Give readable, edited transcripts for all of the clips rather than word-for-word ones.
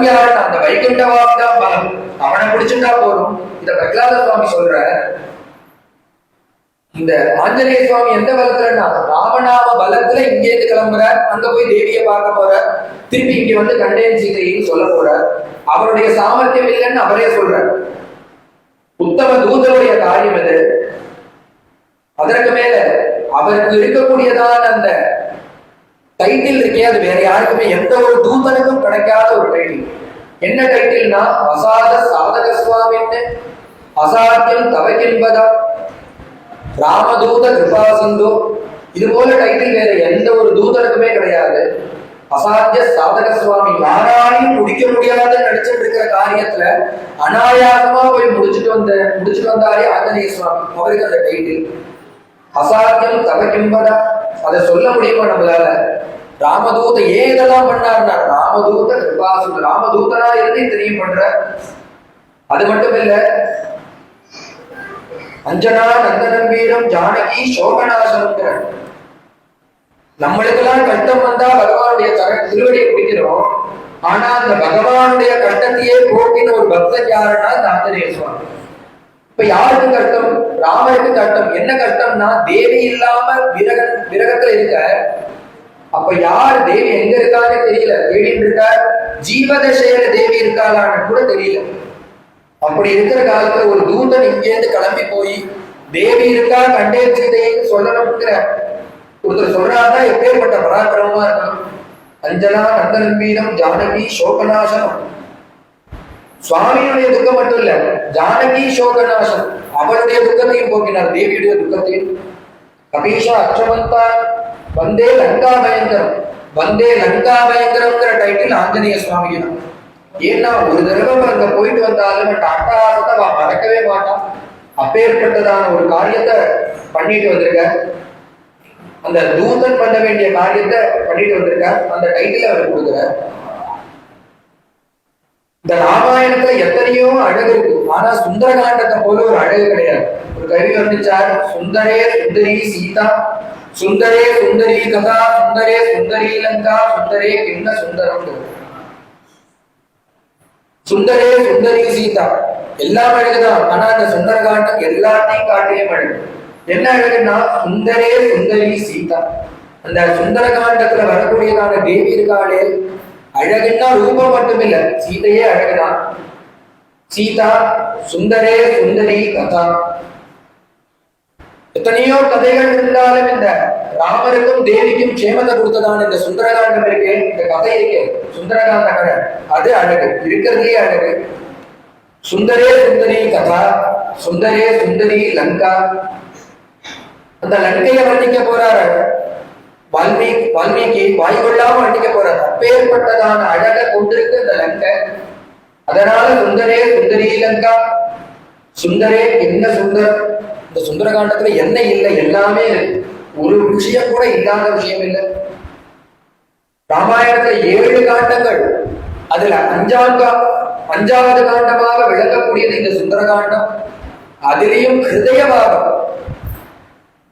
யாருன்னா அந்த வைகுண்டவாசி தான் பலம். அவனை பிடிச்சுட்டா போதும். இத பிரகலாத சுவாமி சொல்ற. இந்த ஆஞ்சநேய சுவாமி எந்த பலத்துலன்னா ராமநாம பலத்துல இங்கே இருந்து கிளம்புறார், அங்க போய் தேவியை பார்க்க போற, திருப்பி இங்க வந்து கண்டேன் சீதைன்னு சொல்ல போற. அவருடைய சாமர்த்தியம் இல்லைன்னு அவரே சொல்றார். உத்தம தூதருடைய காரியம் இது. அதற்கு மேல அவருக்கு இருக்கக்கூடியதான அந்த டைட்டில் இருக்கே, அது வேற யாருக்குமே எந்த ஒரு தூதனுக்கும் கிடைக்காத ஒரு டைட்டில். என்ன டைட்டில்னா அசாத சாதக சுவாமின்னு, அசாத்தியம் தவகின்பதா, ராமதூத கிருபா சிந்து. இது போல டைட்டில் வேற எந்த ஒரு தூதனுக்குமே கிடையாது. அசாத்திய சாதக சுவாமி யாராலையும் முடிக்க முடியாத நடிச்சுட்டு இருக்கிற காரியத்துல அனாயாசமா போய் முடிச்சுட்டு வந்தாரே ஆஞ்சநேய சுவாமி, அவருக்கு அந்த டைட்டில் அசாத்தியம் தவகின்பதா. அதை சொல்ல முடியுமா நம்மளால? ராமதூத ஏன் இதெல்லாம் பண்ணாருன்னா ராமதூத கிருபாசுந்த, ராமதூதனா இருந்து தெரியும் பண்ற. அது மட்டும் இல்ல, அஞ்சனா நந்தனம் வீரம் ஜானகி சோகநாசனுங்கிற. நம்மளுக்கெல்லாம் கட்டம் வந்தா பகவானுடைய திருவடியை பிடிக்கிறோம். ஆனா அந்த பகவானுடைய கட்டத்தையே போக்கின ஒரு பக்தன் யாருன்னா இந்த ஆஞ்சநேய சுவாமி. இப்ப யாருக்கு கஷ்டம்? ராமருக்கு கஷ்டம். என்ன கஷ்டம்னா தேவி இல்லாம விரகத்துல இருக்க. அப்ப யார் தேவி எங்க இருக்கான்னு தெரியல, தேடிட்டு இருக்கா. ஜீவதசையில தேவி இருக்காளான்னு கூட தெரியல. அப்படி இருக்கிற காலத்துல ஒரு தூதன் இங்கேருந்து கிளம்பி போய் தேவி இருக்கா கண்டேன் சீதைன்னு சொல்லணும்ங்கிற ஒருத்தர் சொல்றாருன்னா எப்பேற்பட்ட பராக்கிரமமா இருக்கணும். அஞ்சனா நந்தனம் வீரம் ஜானகி சோகநாசனம். சுவாமியுடைய துக்கம் மட்டும் இல்ல, ஜானகி சோகநாசன், அவருடைய துக்கத்தையும் போக்கினார், தேவியுடைய துக்கத்தையும். கபீஷா அச்சமந்தா வந்தே லங்கா பயங்கரம். வந்தே லங்கா பயங்கரம்ங்கிற டைட்டில் ஆஞ்சநேய சுவாமிக்கு தான். ஏன்னா ஒரு தடவை அங்க போயிட்டு வந்தாலும் அட்டகாசத்தை மறக்கவே மாட்டான். அப்பேற்பட்டதான ஒரு காரியத்தை பண்ணிட்டு வந்திருக்க. அந்த தூதன் பண்ண வேண்டிய காரியத்தை பண்ணிட்டு வந்திருக்க. அந்த டைட்டில் அவர் கொடுக்குற. இந்த ராமாயணத்துல எத்தனையோ அழகு இருக்கு, ஆனா சுந்தரகாண்டத்தை போல ஒரு அழகு கிடையாது. ஒரு கவி வந்துச்சார், சுந்தரே சுந்தரி சீதா, சுந்தரே சுந்தரி கதா, சுந்தரே சுந்தரி லங்கா, சுந்தரே கிண்ண சுந்தரம். சுந்தரே சுந்தரி சீதா எல்லாம் அழகுதான். ஆனா அந்த சுந்தரகாண்டம் எல்லாத்தையும் காட்டியும் அழகு. என்ன அழகுன்னா சுந்தரே சுந்தரி சீதா. அந்த சுந்தரகாண்டத்துல வரக்கூடியதான தேவி இருக்காளே, அழகுன்னா ரூபம் மட்டும் இல்ல, சீதையே அழகுதான். சீதா சுந்தரே சுந்தரி கதா. எத்தனையோ கதைகள் இருந்தாலும் இந்த ராமருக்கும் தேவிக்கும் க்ஷேமத்தை கொடுத்ததான இந்த சுந்தரகாண்டம் இருக்கு, இந்த கதை இருக்கு, சுந்தரகாண்ட கதை, அது அழகு, இருக்கிறதுலயே அழகு. சுந்தரே சுந்தரி கதா, சுந்தரே சுந்தரி லங்கா. அந்த லங்கையை வர்ணிக்க போறாரு வால்மீகி வாய் கொள்ளாம வர்ணிக்க போறாரு. அப்பேற்பட்டதான அழகை கொண்டிருக்கு இந்த லங்கை. அதனால சுந்தரே சுந்தரி லங்கா. சுந்தரே என்ன சுந்தர். இந்த சுந்தரகாண்டத்துல என்ன இல்லை, எல்லாமே இருக்கு. ஒரு விஷயம் கூட இல்லாத விஷயம் இல்லை. ராமாயணத்துல 7 காண்டங்கள், அதுல 5வது காண்டமாக விளக்கக்கூடியது இந்த சுந்தரகாண்டம். அதிலையும் ஹிருதயபாகம்.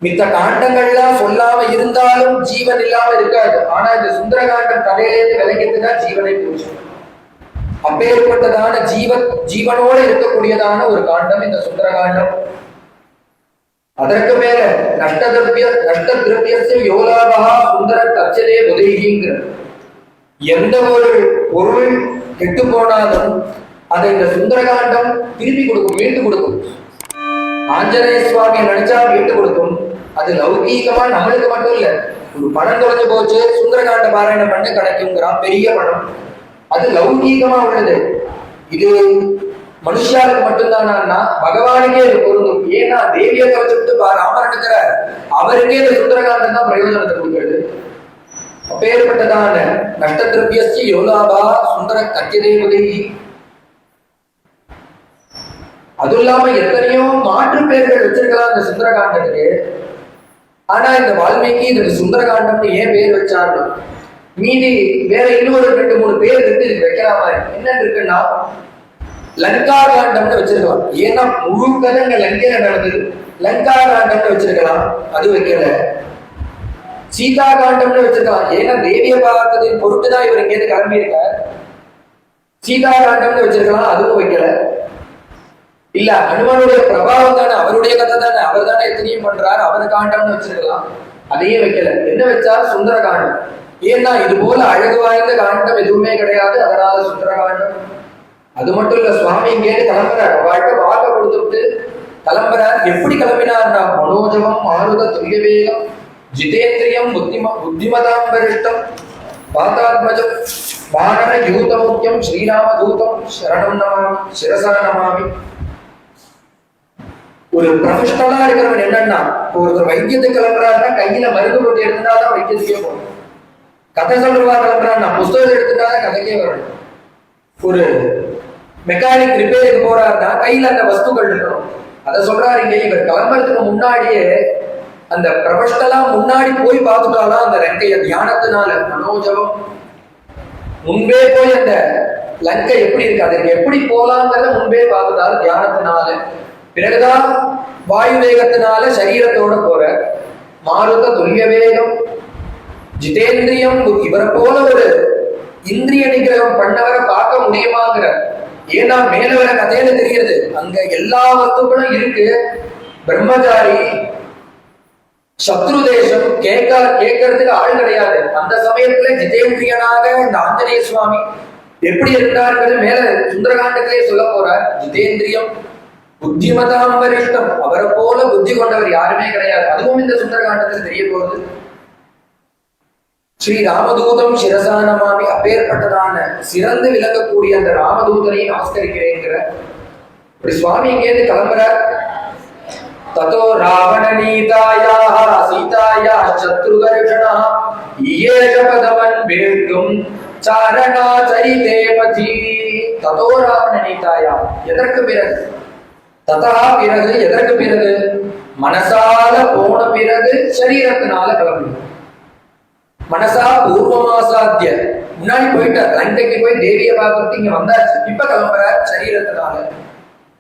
மித்த காண்டங்கள்லாம் சொல்லாம இருந்தாலும் ஜீவன் இல்லாம இருக்காது. ஆனா இந்த சுந்தரகாண்டம் தலையிலேருந்து விளங்கிட்டுதான் ஜீவனை போச்சு. அப்பேற்பட்டதான ஜீவனோடு இருக்கக்கூடியதான ஒரு காண்டம் இந்த சுந்தரகாண்டம். அதற்கு மேல நஷ்டதிரவியஸ்ய யோலாபா சுந்தர கச்சதே உதவிங்கிற. எந்த ஒரு பொருள் கெட்டு போனாலும் அதை இந்த சுந்தரகாண்டம் திருப்பி கொடுக்கும், மீண்டு கொடுக்கும். ஆஞ்சநேய சுவாமி நினைச்சா மீண்டு கொடுக்கும். அது லௌகீகமா நம்மளுக்கு மட்டும் இல்ல, ஒரு பணம் தொலைஞ்சு போச்சு சுந்தரகாண்ட பாராயணம் பண்ண கிடைக்குங்கிறான், பெரிய பணம். அது லௌகீகமா உள்ளது. இது மனுஷாருக்கு மட்டும்தானா? பகவானுக்கே இது பொருந்தும். ஏன்னா தேவியை கவச்சுட்டு ராமர் இருக்கிற அவருக்கே இந்த சுந்தரகாண்டம் தான் பிரயோஜனத்தை கொடுக்கிறது. அப்பேற்பட்டதான நஷ்டதிரவியஸ்ய யோலாபா சுந்தர கத்தியதேவதை. அதுவும் இல்லாம எத்தனையோ மாற்று பெயர்கள் வச்சிருக்கலாம் இந்த சுந்தரகாண்டத்துக்கு. ஆனா இந்த வால்மீகி இந்த சுந்தரகாண்டம்னு ஏன் பேர் வச்சாரு? மீதி வேற இன்னொரு 2-3 பேர் இருக்கு இதுக்கு வைக்கலாமா? என்ன இருக்குன்னா லங்கா காண்டம்னு வச்சிருக்கலாம். ஏன்னா முழு கதை லங்கையில நடந்தது, லங்கா காண்டம்னு வச்சிருக்கலாம், அது வைக்கல. சீதா காண்டம்னு வச்சிருக்கலாம், ஏன்னா தேவிய பார்த்ததின் பொருட்டுதான் இவர் இங்கேருந்து கிளம்பி இருக்கார். சீதா காண்டம்னு வச்சிருக்கலாம், அதுவும் வைக்கல. இல்ல ஹனுமனுடைய பிரபாவம் தானே, அவருடைய கதை தானே, அவர் தானே எத்தனையும் பண்றாரு, அவர் காண்டம்னு வச்சிருக்கலாம், அதையும் வைக்கல. என்ன வச்சா சுந்தர காண்டம். ஏன்னா இது போல அழகு வாய்ந்த காண்டம் எதுவுமே கிடையாது, அதனால சுந்தர காண்டம். அது மட்டும் இல்ல, சுவாமி இங்கேன்னு கிளம்புறார், அவள்கிட்ட வாக்க கொடுத்துட்டு கிளம்புறார். எப்படி கிளம்பினார்னா, மனோஜவம் மாருத துல்லிய வேகம் ஜிதேந்திரியம் புத்திமதாம் வரிஷ்டம் பாதாத்மஜம் வானர யூத முக்கியம் ஸ்ரீராம தூதம் சரணம் நமாமி சிரசா நமாமி. ஒரு ப்ரொஃபஷனலா இருக்கிறவன் என்னன்னா, ஒருத்தர் வைத்தியத்தை கிளம்புறாருன்னா கையில மருந்து போட்டு எடுத்துட்டாதான் வைத்தியத்துக்கே போகணும். கதை சொல்றவா கிளம்புறான்னா புஸ்தகத்தை எடுத்துட்டாதான் கதைக்கே வரணும். ஒரு மெக்கானிக் ரிப்பேருக்கு போறாருன்னா கையில அந்த வஸ்துக்கள் இருக்கணும். அதை சொல்றாரு இங்க. இவர் கிளம்புறதுக்கு முன்னாடியே அந்த ப்ரொஃபஷனலா முன்னாடி போய் பார்த்துட்டாலும் அந்த லங்கைய தியானத்தினால மனோஜவம் முன்பே போய் அந்த லங்கை எப்படி இருக்கு, அதற்கு எப்படி போலாங்கிறத முன்பே பார்த்துட்டாலும் தியானத்தினால. பிறகுதான் வாயு வேகத்தினால சரீரத்தோட போற. மாருத துல்லிய வேகம் ஜிதேந்திரியம், இவரை போல ஒரு இந்திரிய நிகிரகம் பண்ணவரை பார்க்க முடியுமாங்கிற. ஏன்னா மேல வர கதையில தெரிகிறது, அங்க எல்லா வஸ்துக்களும் இருக்கு. பிரம்மச்சாரி சத்ரு தேசம் கேட்கறதுக்கு ஆள் கிடையாது. அந்த சமயத்துல ஜிதேந்திரியனாக இந்த ஆஞ்சநேய சுவாமி எப்படி இருந்தார்கள் மேல சுந்தரகாண்டத்திலே சொல்ல போறார். ஜிதேந்திரியம் புத்திமதாம் வரிஷ்டம், அவரை போல புத்தி கொண்டவர் யாருமே கிடையாது. அதுவும் இந்த சுந்தரகாண்டத்தில் தெரிய போகுது. ஸ்ரீ ராமதூதம் சிரசா நமாமி, அப்பேற்பட்டதான சிறந்து விளங்கக்கூடிய அந்த ராமதூதனை நமஸ்கரிக்கிறேங்கிற இப்படி சுவாமி இங்கேருந்து கிளம்புறார். ததோ ராவண நீதாயாஹ சீதாயாஹ சத்ருகர்ஷணஹ ஈயேஷ பதமன் வேட்டும் சாரணா சரிதே பதி. ததோ ராவண நீதாயாஹ, எதற்கு பிறகு, ததா பிறகு, எதற்கு பிறகு, மனசால போன பிறகு சரீரத்தினால கிளம்பு. மனசா பூர்வமாசாத்திய முன்னாடி போயிட்டார், லங்கைக்கு போய் தேவியை பார்த்துட்டு இங்க வந்தாச்சு, இப்ப கிளம்புற சரீரத்தினால.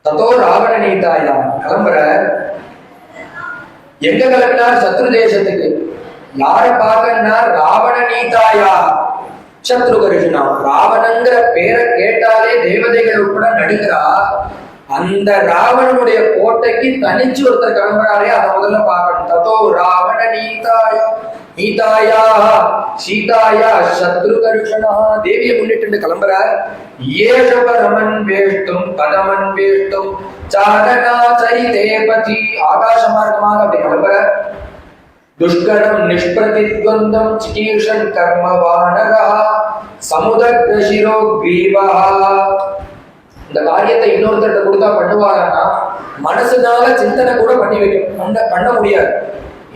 ததோ ராவண நீதாயா, கிளம்புற. எங்க கிளம்பினார்? சத்ரு தேசத்துக்கு. யார பார்க்கனா? ராவண நீதாயா சத்ருகர்ஷனா. ராவணங்கிற பேரை கேட்டாலே தேவதைகள் உட்பட நடுகிறா. அந்த ராவணனுடைய கோட்டைக்கு தனிச்சு ஒருத்தர் கிளம்புறாரே, அதை முதல்ல பார்க்கணும். ததோ ராவண நீதாயா நீதாயா சீதாயா சத்ருகர்ஷனா. தேவியை முன்னிட்டு கிளம்புறார். ஏஷபரமன் வேஷ்டும் பதமன் வேஷ்டும் சாரணா சரிதே பதி. ஆகாச மார்க்கமாக அப்படி கிளம்புறார். துஷ்கரம் நிஷ்பிரதித்வந்தம் சிகீர்ஷன் கர்ம வானரா சமுதக்ர சிரோ கிரீவா. இந்த காரியத்தை இன்னொருத்தர்கிட்ட கொடுத்தா பண்ணுவாங்கன்னா மனசுனால சிந்தனை கூட பண்ண முடியாது.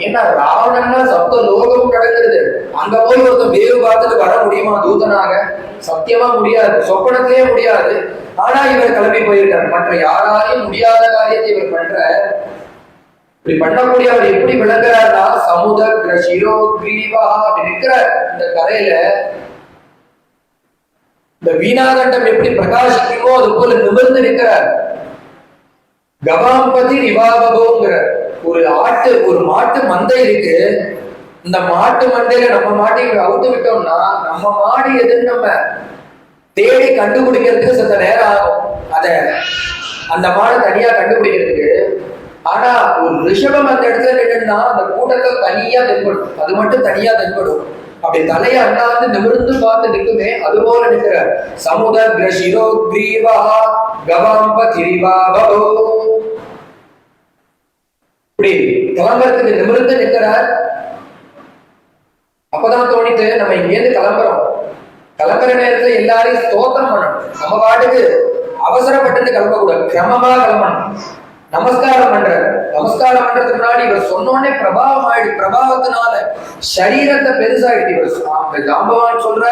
ஏன்னா ராவணன்னா சப்த லோகம் கடக்கிறது. அங்க போய் ஒருத்தன் வேறு பார்த்துட்டு வர முடியுமா தூதனாக? சத்தியமா முடியாது, சொப்பனத்திலே முடியாது. ஆனா இவர் கிளம்பி போயிருக்கார். மற்ற யாராலையும் முடியாத காரியத்தை இவர் பண்ற. இப்படி பண்ணக்கூடிய அவர் எப்படி விளங்குறாருன்னா சமுதக்ர சிரோ கிரீவா அப்படி இருக்கிறார். இந்த கரையில இந்த வீணாகண்டம் எப்படி பிரகாசிக்குமோ அது போல நிமிர்ந்து இருக்கிறார். கவாம்பதி ரிவாபகோங்கிற ஒரு மாட்டு மந்தை இருக்கு. இந்த மாட்டு மந்தையில நம்ம மாட்டை அவுத்து விட்டோம்னா நம்ம மாடு எதுன்னு நம்ம தேடி கண்டுபிடிக்கிறதுக்கு சில நேரம் ஆகும். அந்த மாடை தனியா கண்டுபிடிக்கிறதுக்கு. ஆனா ஒரு ரிஷபம் அந்த இடத்துல என்னன்னா அந்த கூட்டத்தை தனியா தென்படும், அது மட்டும் தனியா தென்படும். அப்படி தலைய அண்ணாந்து நிமிர்ந்து பார்த்து நிற்குமே, அது போல நிற்கிறார். சமுதக்ர சிரோ கிரீவா கவாம்ப திரிவாபோ. இப்படி கிளம்புறதுக்கு நிமிர்ந்து நிற்கிறார். அப்பதான் தோணித்து நம்ம இங்கேருந்து கிளம்புறோம். கிளம்புற நேரத்துல எல்லாரையும் ஸ்தோத்திரம் பண்ணணும். நம்ம பாட்டுக்கு அவசரப்பட்டு கிளம்பக்கூடாது, கிரமமா கிளம்பணும். நமஸ்காரம் பண்றாரு. நமஸ்காரம் பண்றதுக்கு முன்னாடி இவர் சொன்னோடனே பிரபாவம் ஆயிடு. பிரபாவத்தினால சரீரத்தை பெருசாயிட்டு இவர் ஜாம்பவான் சொல்ற,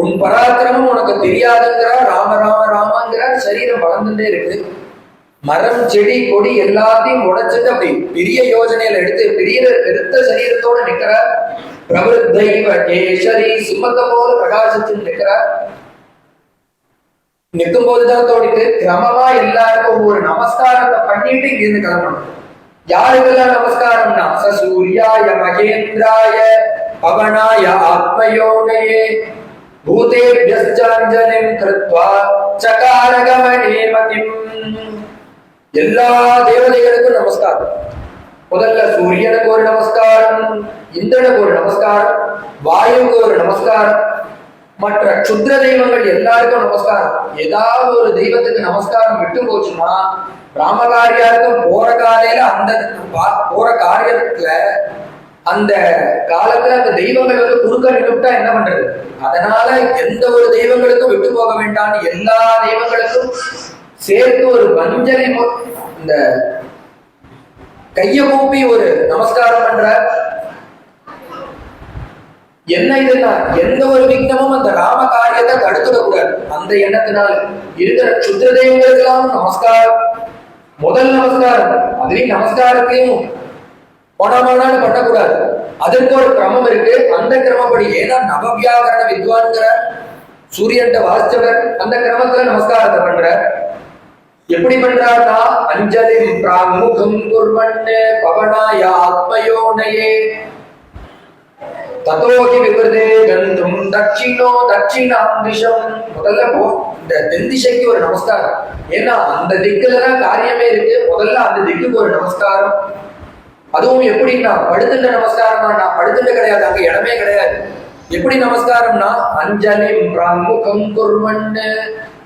உன் பராக்கிரமம் உனக்கு தெரியாதுங்கிறார். ராம ராம ராமாங்கிறார். சரீரம் வளர்ந்துட்டே இருக்கு. மரம் செடி கொடி எல்லாத்தையும் உடைச்சிட்டு அப்படி பெரிய யோஜனையில எடுத்து பெருத்த சரீரத்தோட நிற்கிறார். பிரபுத்தைவ கேசரி, சிம்மத்தை போல பிரகாசத்தில் நிற்கிறார். நிற்கும் போதுதான் தோணிட்டு கிரமமா எல்லாருக்கும் ஒரு நமஸ்காரத்தை பண்ணிட்டு இங்கிருந்து கிளம்பணும். யாருக்கெல்லாம் நமஸ்காரம்னா சூர்யாய மகேந்திராய பவனாய ஆத்மயோனயே பூதேபியஸ்சாஞ்சலிம் கிருத்வா சகார கமனே மதிம். எல்லா தேவதைகளுக்கும் நமஸ்காரம். முதல்ல சூரியனுக்கு ஒரு நமஸ்காரம், இந்திரனுக்கு ஒரு நமஸ்காரம், வாயுக்கு ஒரு நமஸ்காரம், மற்ற சுத்திர தெய்வங்கள் எல்லாருக்கும் நமஸ்காரம். ஏதாவது ஒரு தெய்வத்துக்கு நமஸ்காரம் விட்டு போச்சுன்னா ராமகாரியாருக்கும் போற காலையில அந்த போற காரியத்துல அந்த காலத்துல அந்த தெய்வங்கள் வந்து குறுக்க நின்றுட்டா என்ன பண்றது? அதனால எந்த ஒரு தெய்வங்களுக்கும் விட்டு போக வேண்டாம், எல்லா தெய்வங்களுக்கும் சேர்த்து ஒரு மஞ்சளி இந்த கைய கூப்பி ஒரு நமஸ்காரம் பண்ற. என்ன இதுன்னா எந்த ஒரு விக்னமும் அந்த ராம காரியத்தை தடுத்துடக்கூடாது. அந்த எண்ணத்தினால இருக்கிற சுத்திர தெய்வங்களுக்கெல்லாம் நமஸ்காரம், முதல் நமஸ்காரம். அதுலயும் நமஸ்காரத்தையும் போனமானான்னு பண்ணக்கூடாது. அதற்கு ஒரு கிரமம் இருக்கு. அந்த கிரமப்படி ஏன்னா நவவியாகரண வித்வான்கிற சூரியன்ட்ட வாசிச்சவர் அந்த கிரமத்துல நமஸ்காரத்தை பண்ற. எப்படி பண்றாருன்னா அஞ்சலி பிராமுகம் குர்வண்ணே பவனாய ஆத்மயோனயே ததோகி விபதே கந்தும் தட்சிணோ தட்சிணாம் திசம். முதல்ல இந்த தென் திசைக்கு ஒரு நமஸ்காரம். ஏன்னா அந்த திக்குலதான் காரியமே இருக்கு. முதல்ல அந்த திக்குக்கு ஒரு நமஸ்காரம். அதுவும் எப்படின்னா படுத்துட்ட நமஸ்காரம் தான். நான் படுத்துட்ட கிடையாது, அங்க இடமே கிடையாது. எப்படி நமஸ்காரம்னா அஞ்சலி பிராமுகம் குர்வண்ணே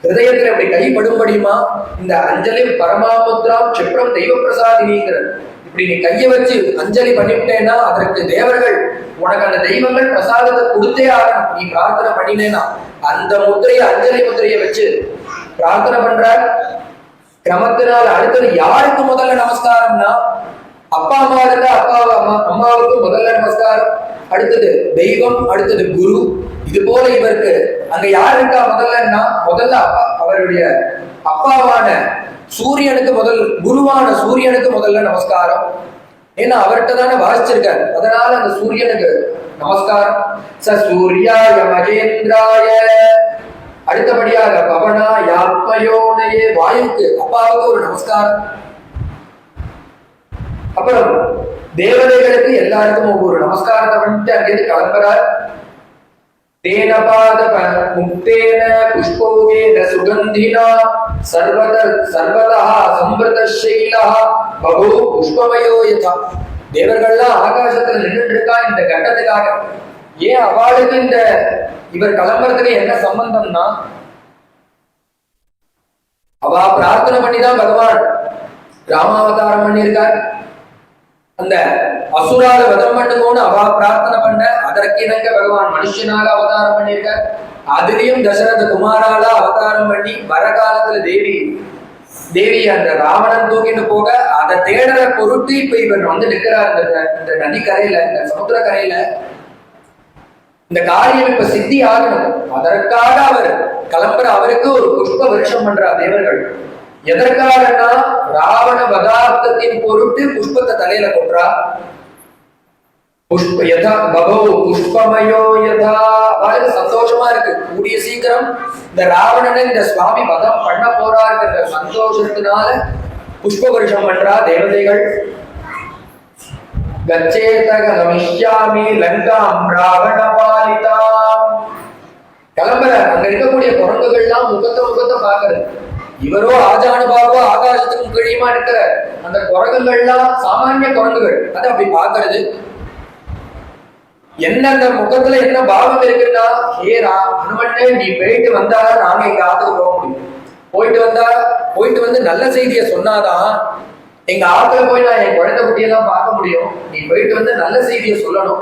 ஹிருதயத்துல அப்படி கைப்படும்படியுமா இந்த அஞ்சலி பரமாமுத்ராம் சிப்ரம் தெய்வ பிரசாதினிங்கிறது. இப்படி நீ கையை வச்சு அஞ்சலி பண்ணிவிட்டேன்னா அதற்கு தேவர்கள் உனக்கு அந்த தெய்வங்கள் பிரசாதத்தை கொடுத்தே ஆகணும். நீ பிரார்த்தனை பண்ணினேன்னா அந்த முத்திரையை அஞ்சலி முத்திரையை வச்சு பிரார்த்தனை பண்ற கிரமத்தினால அடுத்தது யாருக்கு முதல்ல நமஸ்காரம்னா அப்பா அம்மா இருந்தா அம்மாவுக்கு முதல்ல நமஸ்காரம், அடுத்தது தெய்வம், அடுத்தது குரு. இது போல இவருக்கு அங்க யார் இருக்கா முதல்லன்னா முதல்ல அவருடைய அப்பாவான சூரியனுக்கு குருவான சூரியனுக்கு முதல்ல நமஸ்காரம். ஏன்னா அவர்கிட்ட தானே வாசிச்சிருக்காரு. அதனால அந்த சூரியனுக்கு நமஸ்காரம். ச சூர்யாய மகேந்திராய. அடுத்தபடியாக பவனா யாத்மயோனயே வாயுக்கு அப்பாவுக்கு ஒரு நமஸ்காரம். அப்புறம் தேவதைகளுக்கு எல்லாருக்கும் ஒவ்வொரு நமஸ்காரத்தை பண்ணிட்டு அங்கிருந்து கிளம்புறார். தேன பாத முக்தேன புஷ்போகேன சுகந்தினா சர்வதா சம்பிரத ஷைலா பகோ புஷ்பமயோ யதா. தேவர்கள்லாம் ஆகாசத்துல நின்றுட்டு இருக்கா இந்த கட்டத்துக்காக. ஏன் அவளுக்கு இந்த இவர் கிளம்புறதுக்கு என்ன சம்பந்தம்னா அவ பிரார்த்தனை பண்ணிதான் பகவான் ராமாவதாரம் பண்ணியிருக்கார். அந்த அசுரால வதம் பண்ணுவோன்னு அவ பிரார்த்தனை பண்ண அதற்கு இணங்க பகவான் மனுஷனால அவதாரம் பண்ணியிருக்கார். அதுலயும் தசரத குமாரால அவதாரம் பண்ணி வர காலத்துல தேவி அந்த ராவணன் தூக்கிட்டு போக அதை தேடுற பொருட்டு இப்ப இவர் வந்து நிற்கிறார் இந்த நதி கரையில, இந்த சமுத்திர கரையில. இந்த காரியம் இப்ப சித்தி ஆகணும். அதற்காக அவர் கிளம்புற. அவருக்கு ஒரு புஷ்ப வருஷம் பண்றார் தேவர்கள். எதற்காகனா ராவண பதார்த்தத்தின் பொருட்டு புஷ்பத்தை தலையில கொன்றா. புஷ்ப யதா பகோ புஷ்பமயோ யதா. அவளுக்கு சந்தோஷமா இருக்கு. கூடிய சீக்கிரம் இந்த ராவணனை இந்த சுவாமி வதம் பண்ண போறாருங்கிற சந்தோஷத்தினால புஷ்ப வருஷம் பண்றா தேவதைகள். கச்சேதக கமிஷ்யாமி லங்காம் ராவண பாலிதாம். கிளம்புற. அங்க இருக்கக்கூடிய குரங்குகள்லாம் முகத்தை பாக்குறது. இவரோ ஆஜானுபாவோ ஆகாசத்துக்கு கீழியுமா இருக்கிற அந்த குரங்குகள்லாம் சாமானிய குரங்குகள். அதை அப்படி பாக்குறது. என்ன அந்த முகத்துல என்ன பாவம் இருக்குன்னா ஏரா ஹனுமனே நீ போயிட்டு வந்தா நாங்க எங்க ஆத்துக்கு போக முடியும். போயிட்டு வந்து நல்ல செய்தியை சொன்னாதான் எங்க ஆத்துல போய் நான் என் குழந்தை குட்டியெல்லாம் பார்க்க முடியும். நீ போயிட்டு வந்து நல்ல செய்தியை சொல்லணும்.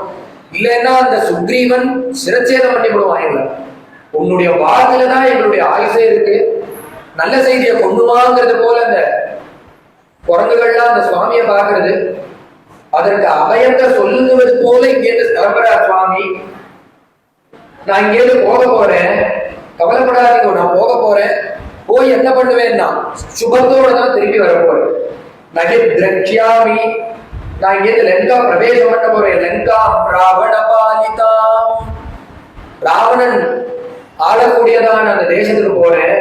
இல்லைன்னா அந்த சுக்ரீவன் சிரச்சேதம் பண்ணி விடுவாங்க. உன்னுடைய வாக்குலதான் எங்களுடைய ஆயுசே இருக்கு. நல்ல செய்தியை கொண்டுவாங்கிறது போல அந்த குரங்குகள்லாம் அந்த சுவாமியை பார்க்கறது. அதற்கு அபயத்தை சொல்லுவது போல இங்கேருந்து கிளம்புறார் சுவாமி. நான் இங்கேருந்து போக போறேன், கவலைப்படாதீங்க, நான் போக போறேன். போய் என்ன பண்ணுவேன்னா சுபத்தோட தான் திரும்பி வர போறேன். நகை திரக்ஷாமி. நான் இங்கேருந்து லங்கா பிரவேசம் பண்ண போறேன். லங்கா ராவண பாலிதாம். ராவணன் ஆளக்கூடியதான அந்த தேசத்துக்கு போறேன்.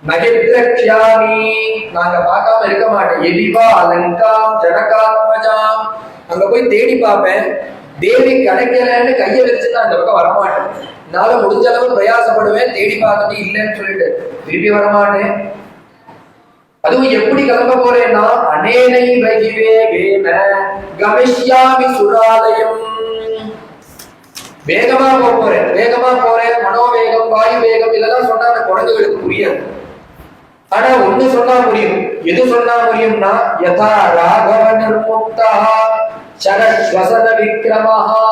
நகித்ரக்ஷாமி. நாங்க பார்க்காம இருக்க மாட்டேன். எதிவா லங்காம் ஜனகாத்மஜாம். அங்க போய் தேடி பார்ப்பேன். தேவி கிடைக்கலன்னு கையை வச்சுதான் அந்த பக்கம் வரமாட்டேன். நான் முடிஞ்ச அளவு பிரயாசப்படுவேன், தேடி பார்த்துட்டு இல்லைன்னு சொல்லிட்டு திருப்பி வரமாட்டேன். அதுவும் எப்படி கிளம்ப போறேன்னா, அனேனை வகிவேகேன கமிஷ்யாமி சுராலயம். வேகமா போறேன், வேகமா போறேன், மனோவேகம், வாயு வேகம் இதெல்லாம் சொன்னா அந்த குழந்தைகளுக்கு புரியாது. ஆனா ஒண்ணு சொன்னா புரியும். எது சொன்னா புரியும்னா, யதா ராகவ நிர்முக்தா சரஸ்வசன விக்ரமஹா.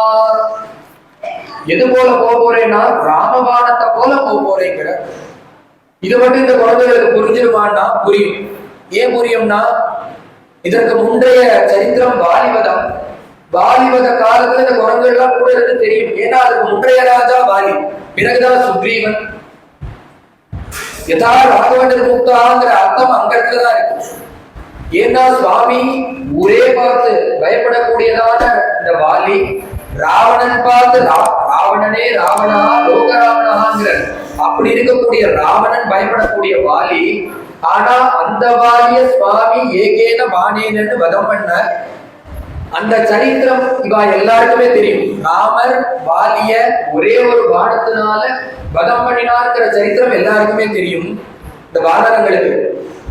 எது போல போறேன்னா, ராமபாணத்தை போல போறேங்கிற. இது மட்டும் இந்த குழந்தைகளுக்கு புரிஞ்சிருமான்னா புரியும். ஏன் புரியும்னா, இதற்கு முந்தைய சரித்திரம் வாலிபதம். வாலிபத காலத்துல இந்த குரங்குகள் எல்லாம் கூட இருந்து தெரியும். ஏன்னா அதுக்கு முந்தைய ராஜா வாலி, பிறகுதான் சுக்ரீவன். யதா ராகவன் முக்தாங்கிற அர்த்தம் அங்க இடத்துலதான் இருக்கு. ஏன்னா சுவாமி ஊரே பார்த்து பயப்படக்கூடியதான இந்த வாலி, ராவணன் பார்த்து ராவணனே ராவணா லோகராவணாங்கிற அப்படி இருக்கக்கூடிய ராவணன் பயப்படக்கூடிய வாலி. ஆனா அந்த வாலிய சுவாமி ஏகேன பானேனன்னு வதம் பண்ண அந்த சரித்திரம் இவா எல்லாருக்குமே தெரியும். ராமர் வாலிய ஒரே ஒரு பானத்தினால வதம் பண்ணினார்கிற சரித்திரம் எல்லாருக்குமே தெரியும். இந்த வானரங்களுக்கு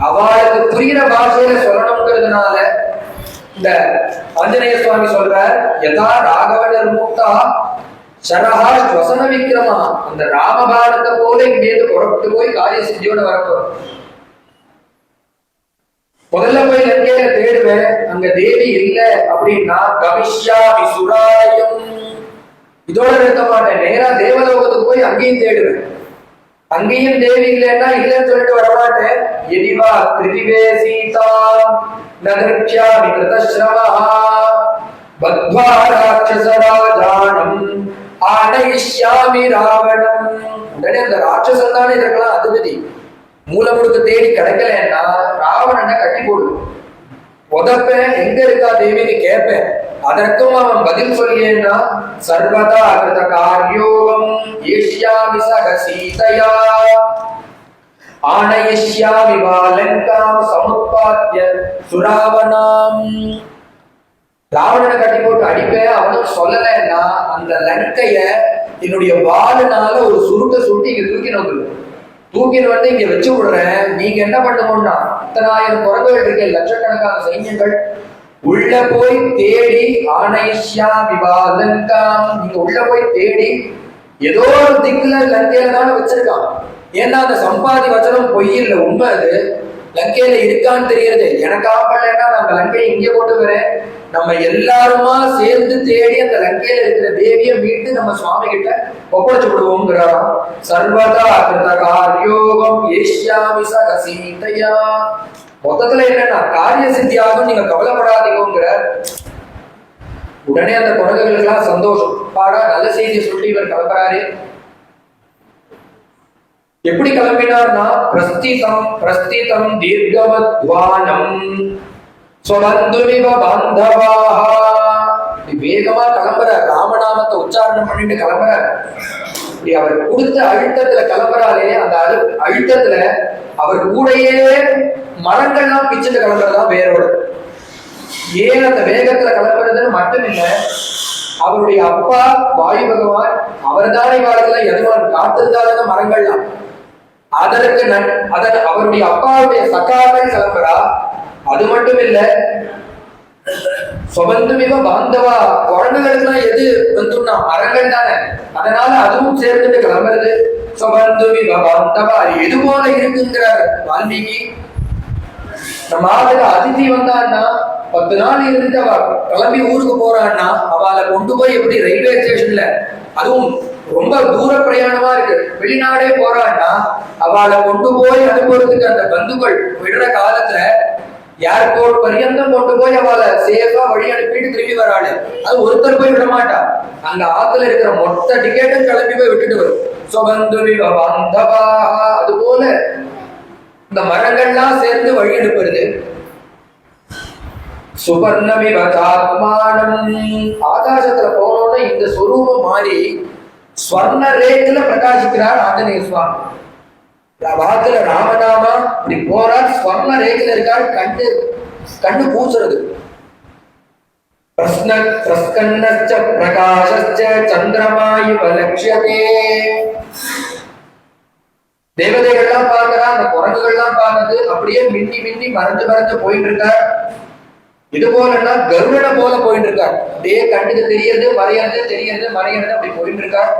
அவளுக்கு புரிகிற பாஷையில சொல்லணுங்கிறதுனால இந்த ஆஞ்சநேய சுவாமி சொல்றார், யதா ராகவனர் முக்தா சரஹா ஸ்வசன விக்ரமா. அந்த ராமபாரத்தை போல இங்கேருந்து புறப்பட்டு போய் காரிய சித்தியோட வரப்போறோம். முதல்ல போய் லங்கையில தேடுவேன், அங்க தேவி இல்ல அப்படின்னா கமிஷ்யாமி சுராலயம். இதோட நிறுத்த மாட்டேன், நேரா தேவலோகத்துக்கு போய் அங்கேயும் தேடுவேன். அங்கேயும் தேவி இல்லைன்னா இல்லைன்னு சொல்லிட்டு வரமாட்டேன். எதிவா திரிவே சீதா நகிருஷ்யாமி கிருதஸ்ரவஹா பத்வா ராட்சசராஜானம் ஆனயிஷ்யாமி ராவணம். உடனே அந்த ராட்சசன் தானே இதற்கெல்லாம் அதிபதி. மூலமுழுக்க தேடி கிடைக்கலன்னா ராவணனை கட்டி போடுவேன், உதப்பேன். எங்க இருக்கா தேவின்னு கேட்பேன். அதற்கும் அவன் பதில் சொல்லியேன்னா சர்வதா கிருத காரியோகம் ஏஷ்யாமி சக சீதையா ஆனயிஷ்யாமி வாலங்காம் சமுத்பாத்ய சுராவணாம். ராவணனை கட்டி போட்டு அடிப்பேன். அவனுக்கு சொல்லலைன்னா அந்த லங்கைய என்னுடைய வாளுனால ஒரு சுருட்டை இங்க தூக்கின்னு வந்து இங்க வச்சு விடுறேன். நீங்க என்ன பண்ணுவோம்னா, 10,000 குரங்குகள் இருக்க, லட்சக்கணக்கான சைன்யங்கள் உள்ள போய் தேடி ஆனைஷ்யா விவாதங்காம். நீங்க உள்ள போய் தேடி ஏதோ ஒரு திக்குல லங்கையில தானே வச்சிருக்கான். ஏன்னா அந்த சம்பாதி வச்சனம் பொய் இல்ல, உண்மை. அது லங்கையில இருக்கான்னு தெரியுது. எனக்கு ஆப்படலைன்னா நாங்க லங்கையை இங்கே போட்டு வரேன். நம்ம எல்லாருமா சேர்ந்து தேடி அந்த லங்கையில இருக்கிற தேவியை மீட்டு நம்ம சுவாமி கிட்ட ஒப்படைச்சு விடுவோங்கிறாராம். சர்வதா கிருத காரியோகம் ஏஷ்யாமி சக சீதையா. மொத்தத்துல என்னன்னா காரிய சித்தியாகும், நீங்க கவலைப்படாதீங்கிற. உடனே அந்த குழந்தைகளுக்கு எல்லாம் சந்தோஷம். பாடா நல்ல செய்தியை சொல்லி இவர் கிளம்புறாரு. எப்படி கிளம்பினார்னா, பிரஸ்திதம் தீர்க்கவத்வானம் ஸ்வபந்துமிவ பாந்தவாஹ. வேகமா கிளம்புற, ராமநாமத்தை உச்சாரணம் பண்ணிட்டு கிளம்புற. அவர் கொடுத்த அழுத்தத்துல கிளம்புறாலே, அந்த அழுத்தத்துல அவர் கூடையே மரங்கள்லாம் பிச்சுட்டு கிளம்புறதுதான் வேரோட. ஏன் அந்த வேகத்துல கிளம்புறதுன்னு மட்டும் இல்ல, அவருடைய அப்பா வாயு பகவான் அவர் தானே காலத்துல எதுவான் காத்திருந்தாலும் மரங்கள்லாம் அதற்கு அவருடைய அப்பாவுடைய சக்காக்கள் கிளம்புறா. அது மட்டும் இல்ல, சொபந்துமிவ பாந்தவா, குழந்தைகளுக்குலாம் எது வந்துன்னா மரங்கள் தானே, அதனால அதுவும் சேர்ந்துட்டு கிளம்புறது. சொபந்துமிவ பாந்தவா எது போல இருக்குங்கிறார் வால்மீகி. நம்ம ஆளுக்கு அதிதி வந்தான்னா 10 நாள் இருந்துட்டு அவ கிளம்பி ஊருக்கு போறான்னா அவளை கொண்டு போய் எப்படி ரயில்வே ஸ்டேஷன்ல, அதுவும் ரொம்ப தூர பிரயாணமா இருக்கு, வெளிநாடே போறான்னா அவளை கொண்டு போய் அனுப்புறதுக்கு அந்த பந்துக்கள் விடுற காலத்துல ஏர்போர்ட் பரியந்தம் கொண்டு போய் அவளை சேஃபா வழி அனுப்பிட்டு திரும்பி வராளு. அது ஒருத்தர் போய் விட மாட்டா, அங்க ஆத்துல இருக்கிற மொத்த டிக்கெட்டும் கிளம்பி போய் விட்டுட்டு வரும். அது போல இந்த மரங்கள்லாம் சேர்ந்து வழி அனுப்புறது. சுபர்ணமிவதாத்மானம், ஆகாசத்துல போனோம்னா இந்த சொரூபம் மாறி ஸ்வர்ண ரேத்துல பிரகாசிக்கிறார் ஆஞ்சநேய சுவாமி. வாக்குல ராமநாமா இப்படி போறார், ஸ்வர்ண ரேத்துல இருக்கார். கண்ணு பூசுறது. பிரஸ்கன்னச்ச பிரகாசச்ச சந்திரமாயுவ லக்ஷ்யதே. தேவதைகள்லாம் பார்க்கிறா, அந்த குரங்குகள்லாம் பார்க்குது, அப்படியே மின்னி மின்னி மறைஞ்சு மறைஞ்சு போயிட்டு இருக்கார். இது போலன்னா கருடனை போல போயிட்டு இருக்கார். அப்படியே கண்ணுக்கு தெரியறது மறையறது, தெரியறது மறையறது, அப்படி போயிட்டு இருக்கார்.